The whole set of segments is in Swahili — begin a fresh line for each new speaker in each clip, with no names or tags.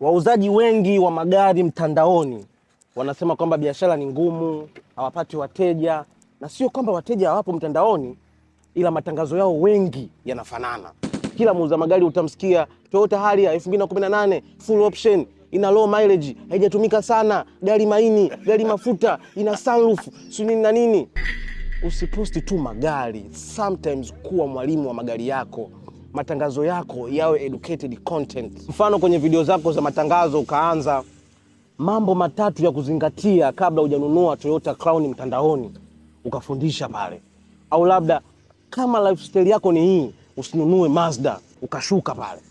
Wauzaji wengi wa magari mtandaoni wanasema kwamba biashara ni ngumu, hawapati wateja, na sio kwamba wateja hawapo mtandaoni, ila matangazo yao wengi yanafanana. Kila muuza magari utamsikia Toyota Harrier 2018 full option, ina low mileage, haijatumika sana, gari maini, gari mafuta, ina sunroof, sio na nini. Usiposti tu magari, sometimes kuwa mwalimu wa magari yako. Matangazo yako yawe educated content. Mfano kwenye video zako za matangazo ukaanza mambo matatu ya kuzingatia kabla hujanunua Toyota Crown mtandaoni, ukafundisha pale. Au labda kama lifestyle yako ni hii, usinunue Mazda, ukashuka pale.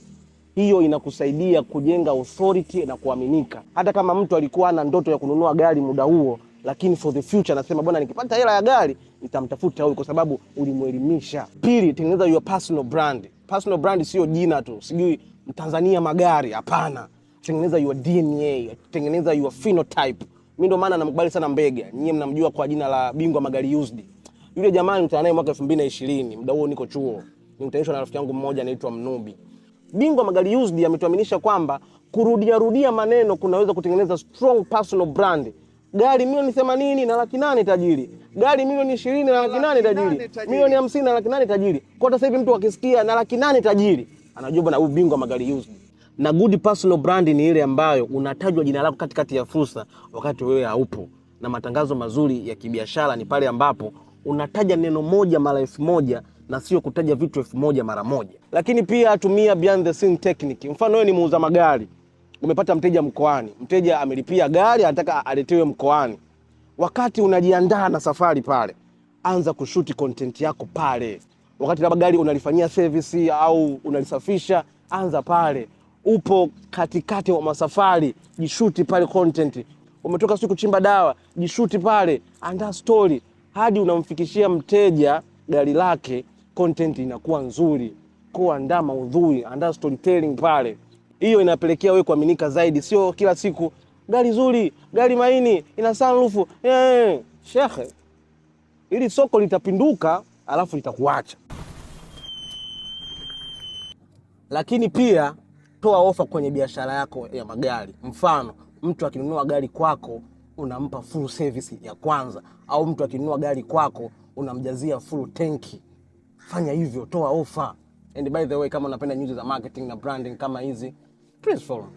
Hiyo inakusaidia kujenga authority na kuaminika. Hata kama mtu alikuwa ana ndoto ya kununua gari muda huo, lakini for the future anasema bwana, nikipata hela ya gari nitamtafuta huyu, kwa sababu ulimuelimisha. Pili, tengeneza your personal brand. Personal brand sio jina tu, sijui Mtanzania magari, hapana. Tengeneza your DNA, tengeneza your phenotype. Mimi ndo maana namkubali sana Mbega. Nyinyi mnamjua kwa jina la bingwa magari used. Yule jamaa nilikutana naye mwaka 2020, muda huo niko chuo. Nikutanishwa na rafiki yangu mmoja anaitwa Mnubi. Bingwa magari used ametuaminisha kwamba kurudia maneno kunaweza kutengeneza strong personal brand. Gari milioni 80 na laki 8 tajiri. Gari milioni 20 na laki 8 tajiri. Milioni 50 na laki 8 tajiri. Kwa sasa hivi mtu akisikia na laki 8 tajiri, anajua bwana, huyu bingwa magari used. Na good personal brand ni ile ambayo unatajwa jina lako katikati ya fursa wakati wewe haupo. Na matangazo mazuri ya kibiashara ni pale ambapo unataja neno moja mara 1000 na sio kutaja vitu 1000 mara moja. Lakini pia tumia behind the scene technique. Mfano wewe ni muuza magari, umepata mteja mkoani, mteja amelipia gari, anataka aletewe mkoani. Wakati unajiandaa na safari pale, anza kushuti content yako pale. Wakati labda gari unalifanyia service au unalisafisha, anza pale. Upo katikati wa masafari, jishuti pale content. Umetoka siku kuchimba dawa, jishuti pale, andaa story hadi unamfikishia mteja gari lake, content inakuwa nzuri. Kwa andaa maudhui, andaa storytelling pale. Hiyo inapelekea wewe kuaminika zaidi, sio kila siku gari nzuri, gari maini, ina sunroof. Shekhe, ili soko litapinduka alafu litakuacha. Lakini pia toa ofa kwenye biashara yako ya magari. Mfano, mtu akinunua gari kwako unampa full service ya kwanza, au mtu akinunua gari kwako unamjazia full tanki. Fanya hivyo, toa ofa. And by the way, kama unapenda news za marketing na branding kama hizi, please follow.